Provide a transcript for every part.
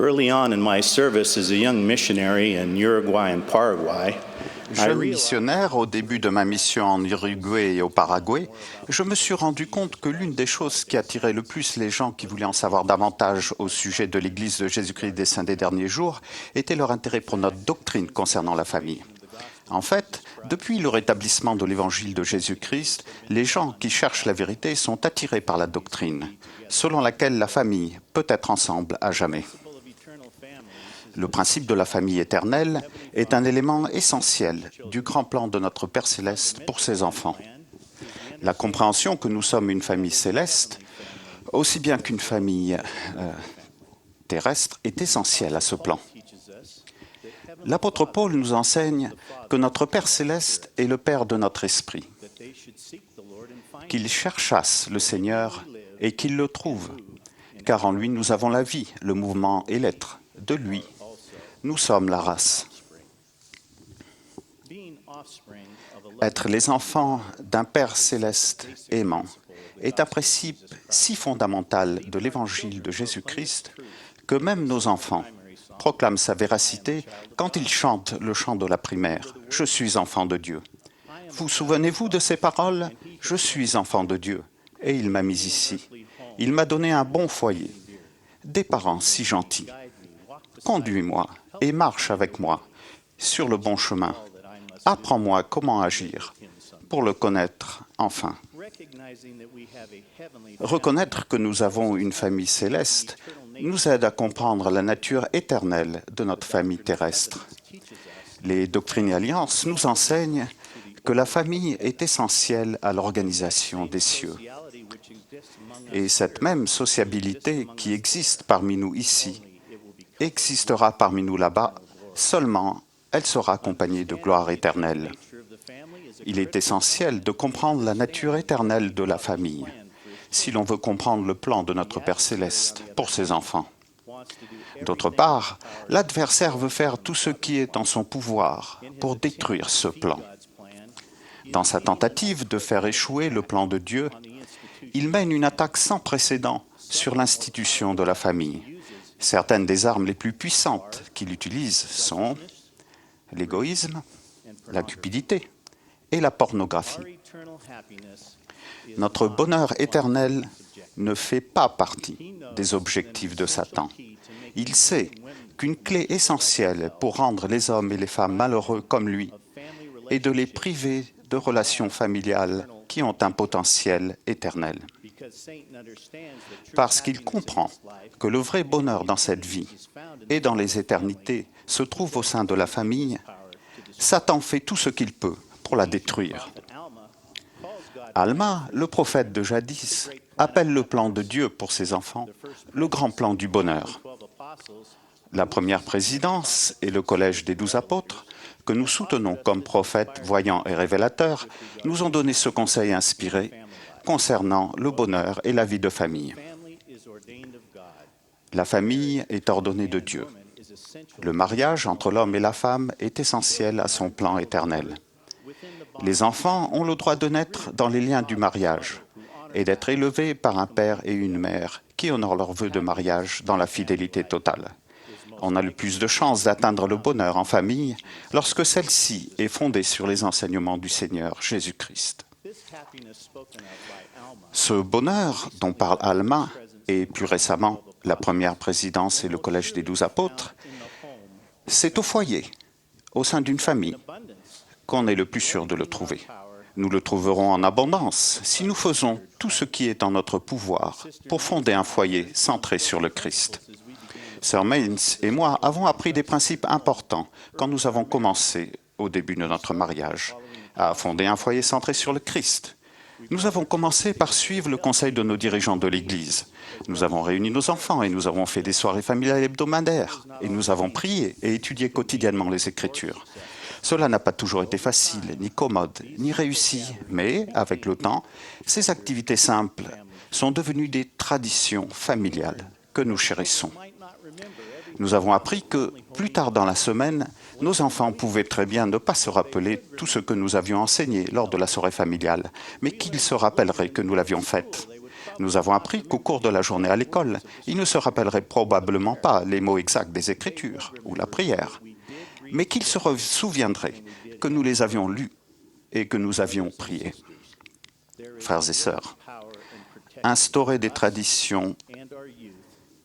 Early on in my service as a young missionary in Uruguay and Paraguay, Jeune missionnaire, au début de ma mission en Uruguay et au Paraguay, je me suis rendu compte que l'une des choses qui attirait le plus les gens qui voulaient en savoir davantage au sujet de l'Église de Jésus-Christ des Saints des Derniers Jours était leur intérêt pour notre doctrine concernant la famille. En fait, depuis le rétablissement de l'Évangile de Jésus-Christ, les gens qui cherchent la vérité sont attirés par la doctrine, selon laquelle la famille peut être ensemble à jamais. Le principe de la famille éternelle est un élément essentiel du grand plan de notre Père céleste pour ses enfants. La compréhension que nous sommes une famille céleste, aussi bien qu'une famille terrestre, est essentielle à ce plan. L'apôtre Paul nous enseigne que notre Père céleste est le Père de notre esprit, qu'ils cherchassent le Seigneur et qu'ils le trouvent, car en lui nous avons la vie, le mouvement et l'être. De lui, nous sommes la race. Être les enfants d'un Père céleste aimant est un principe si fondamental de l'Évangile de Jésus-Christ que même nos enfants proclament sa véracité quand ils chantent le chant de la primaire « Je suis enfant de Dieu ». Vous souvenez-vous de ces paroles « Je suis enfant de Dieu et il m'a mis ici. Il m'a donné un bon foyer, des parents si gentils. Conduis-moi et marche avec moi sur le bon chemin. Apprends-moi comment agir pour le connaître enfin. » Reconnaître que nous avons une famille céleste nous aide à comprendre la nature éternelle de notre famille terrestre. Les doctrines et alliances nous enseignent que la famille est essentielle à l'organisation des cieux. Et cette même sociabilité qui existe parmi nous ici existera parmi nous là-bas, seulement elle sera accompagnée de gloire éternelle. Il est essentiel de comprendre la nature éternelle de la famille, si l'on veut comprendre le plan de notre Père céleste pour ses enfants. D'autre part, l'adversaire veut faire tout ce qui est en son pouvoir pour détruire ce plan. Dans sa tentative de faire échouer le plan de Dieu, il mène une attaque sans précédent sur l'institution de la famille. Certaines des armes les plus puissantes qu'il utilise sont l'égoïsme, la cupidité et la pornographie. Notre bonheur éternel ne fait pas partie des objectifs de Satan. Il sait qu'une clé essentielle pour rendre les hommes et les femmes malheureux comme lui est de les priver de relations familiales qui ont un potentiel éternel. Parce qu'il comprend que le vrai bonheur dans cette vie et dans les éternités se trouve au sein de la famille, Satan fait tout ce qu'il peut pour la détruire. Alma, le prophète de jadis, appelle le plan de Dieu pour ses enfants le grand plan du bonheur. La première présidence et le collège des 12 apôtres, que nous soutenons comme prophètes, voyants et révélateurs, nous ont donné ce conseil inspiré concernant le bonheur et la vie de famille. La famille est ordonnée de Dieu. Le mariage entre l'homme et la femme est essentiel à son plan éternel. Les enfants ont le droit de naître dans les liens du mariage et d'être élevés par un père et une mère qui honorent leurs vœux de mariage dans la fidélité totale. On a le plus de chances d'atteindre le bonheur en famille lorsque celle-ci est fondée sur les enseignements du Seigneur Jésus-Christ. Ce bonheur dont parle Alma, et plus récemment la première présidence et le collège des 12 apôtres, c'est au foyer, au sein d'une famille, qu'on est le plus sûr de le trouver. Nous le trouverons en abondance si nous faisons tout ce qui est en notre pouvoir pour fonder un foyer centré sur le Christ. Sœur Mains et moi avons appris des principes importants quand nous avons commencé, au début de notre mariage, à fonder un foyer centré sur le Christ. Nous avons commencé par suivre le conseil de nos dirigeants de l'Église. Nous avons réuni nos enfants et nous avons fait des soirées familiales hebdomadaires. Et nous avons prié et étudié quotidiennement les Écritures. Cela n'a pas toujours été facile, ni commode, ni réussi, mais avec le temps, ces activités simples sont devenues des traditions familiales que nous chérissons. Nous avons appris que, plus tard dans la semaine, nos enfants pouvaient très bien ne pas se rappeler tout ce que nous avions enseigné lors de la soirée familiale, mais qu'ils se rappelleraient que nous l'avions faite. Nous avons appris qu'au cours de la journée à l'école, ils ne se rappelleraient probablement pas les mots exacts des Écritures ou la prière, mais qu'ils se souviendraient que nous les avions lus et que nous avions prié. Frères et sœurs, instaurer des traditions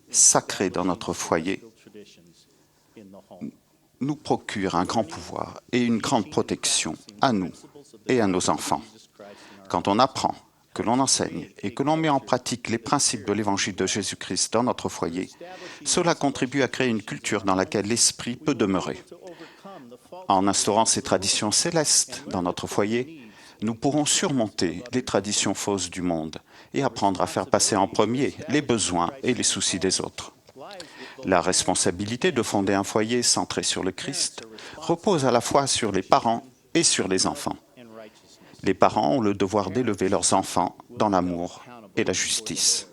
sacrées dans notre foyer nous procure un grand pouvoir et une grande protection à nous et à nos enfants. Quand on apprend, que l'on enseigne et que l'on met en pratique les principes de l'Évangile de Jésus-Christ dans notre foyer, cela contribue à créer une culture dans laquelle l'Esprit peut demeurer. En instaurant ces traditions célestes dans notre foyer, nous pourrons surmonter les traditions fausses du monde et apprendre à faire passer en premier les besoins et les soucis des autres. La responsabilité de fonder un foyer centré sur le Christ repose à la fois sur les parents et sur les enfants. Les parents ont le devoir d'élever leurs enfants dans l'amour et la justice.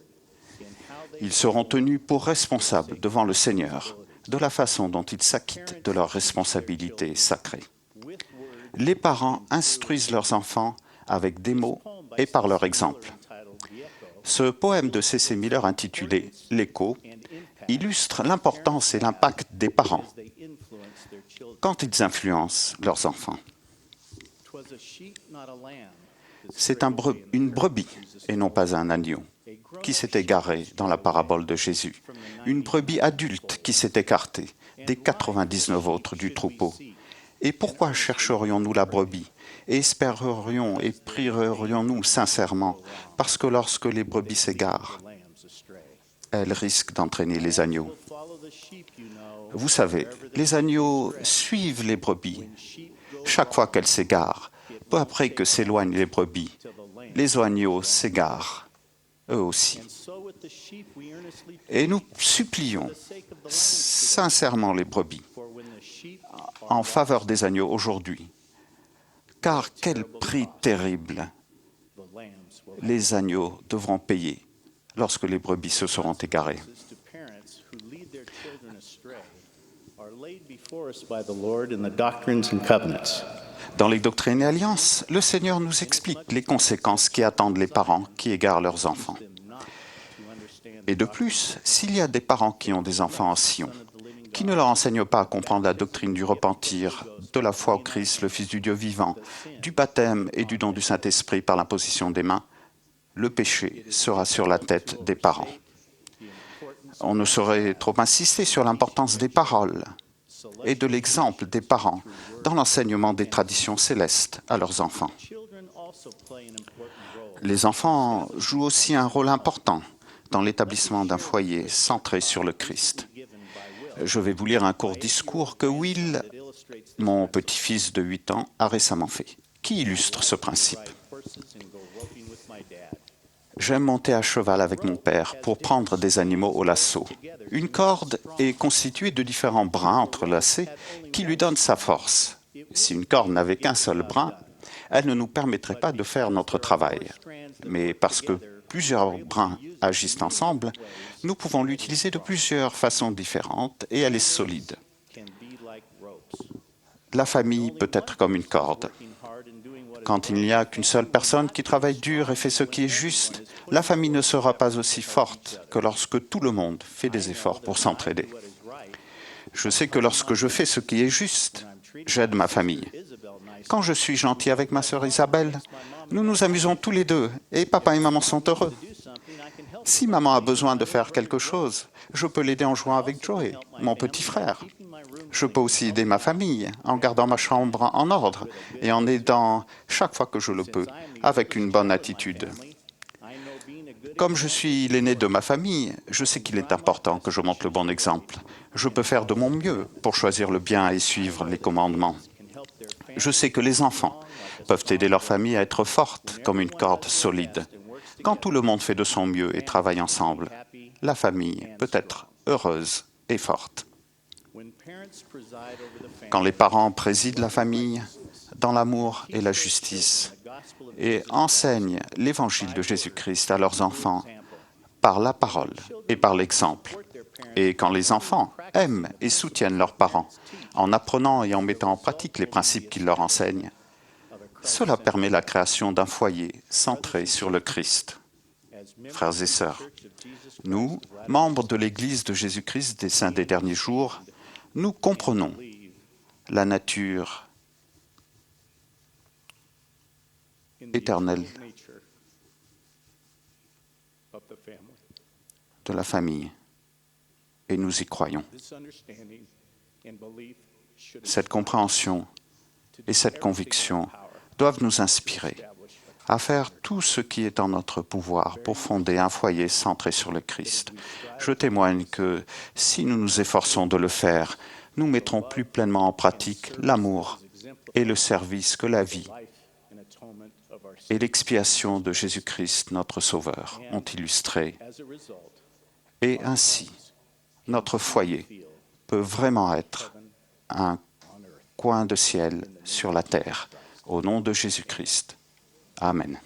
Ils seront tenus pour responsables devant le Seigneur de la façon dont ils s'acquittent de leurs responsabilités sacrées. Les parents instruisent leurs enfants avec des mots et par leur exemple. Ce poème de C.C. Miller intitulé « L'écho » illustre l'importance et l'impact des parents quand ils influencent leurs enfants. C'est une brebis et non pas un agneau qui s'est égaré dans la parabole de Jésus. Une brebis adulte qui s'est écartée des 99 autres du troupeau. Et pourquoi chercherions-nous la brebis et espérerions et prierions-nous sincèrement? Parce que lorsque les brebis s'égarent, elles risquent d'entraîner les agneaux. Vous savez, les agneaux suivent les brebis. Chaque fois qu'elles s'égarent, peu après que s'éloignent les brebis, les agneaux s'égarent, eux aussi. Et nous supplions sincèrement les brebis en faveur des agneaux aujourd'hui, car quel prix terrible les agneaux devront payer lorsque les brebis se seront égarées. Dans les Doctrines et Alliances, le Seigneur nous explique les conséquences qui attendent les parents qui égarent leurs enfants. Et de plus, s'il y a des parents qui ont des enfants en Sion, qui ne leur enseignent pas à comprendre la doctrine du repentir, de la foi au Christ, le Fils du Dieu vivant, du baptême et du don du Saint-Esprit par l'imposition des mains, le péché sera sur la tête des parents. On ne saurait trop insister sur l'importance des paroles et de l'exemple des parents dans l'enseignement des traditions célestes à leurs enfants. Les enfants jouent aussi un rôle important dans l'établissement d'un foyer centré sur le Christ. Je vais vous lire un court discours que Will, mon petit-fils de 8 ans, a récemment fait, qui illustre ce principe. J'aime monter à cheval avec mon père pour prendre des animaux au lasso. Une corde est constituée de différents brins entrelacés qui lui donnent sa force. Si une corde n'avait qu'un seul brin, elle ne nous permettrait pas de faire notre travail. Mais parce que plusieurs brins agissent ensemble, nous pouvons l'utiliser de plusieurs façons différentes et elle est solide. La famille peut être comme une corde. Quand il n'y a qu'une seule personne qui travaille dur et fait ce qui est juste, la famille ne sera pas aussi forte que lorsque tout le monde fait des efforts pour s'entraider. Je sais que lorsque je fais ce qui est juste, j'aide ma famille. Quand je suis gentil avec ma sœur Isabelle, nous nous amusons tous les deux et papa et maman sont heureux. Si maman a besoin de faire quelque chose, je peux l'aider en jouant avec Joey, mon petit frère. Je peux aussi aider ma famille en gardant ma chambre en ordre et en aidant chaque fois que je le peux, avec une bonne attitude. Comme je suis l'aîné de ma famille, je sais qu'il est important que je montre le bon exemple. Je peux faire de mon mieux pour choisir le bien et suivre les commandements. Je sais que les enfants peuvent aider leur famille à être forte comme une corde solide. Quand tout le monde fait de son mieux et travaille ensemble, la famille peut être heureuse et forte. Quand les parents président la famille dans l'amour et la justice et enseignent l'Évangile de Jésus-Christ à leurs enfants par la parole et par l'exemple, et quand les enfants aiment et soutiennent leurs parents en apprenant et en mettant en pratique les principes qu'ils leur enseignent, cela permet la création d'un foyer centré sur le Christ. frères et sœurs, nous, membres de l'Église de Jésus-Christ des Saints des Derniers Jours, nous comprenons la nature éternelle de la famille et nous y croyons. Cette compréhension et cette conviction doivent nous inspirer à faire tout ce qui est en notre pouvoir pour fonder un foyer centré sur le Christ. Je témoigne que si nous nous efforçons de le faire, nous mettrons plus pleinement en pratique l'amour et le service que la vie et l'expiation de Jésus-Christ, notre Sauveur, ont illustré. Et ainsi, notre foyer peut vraiment être un coin de ciel sur la terre. Au nom de Jésus-Christ. Amen.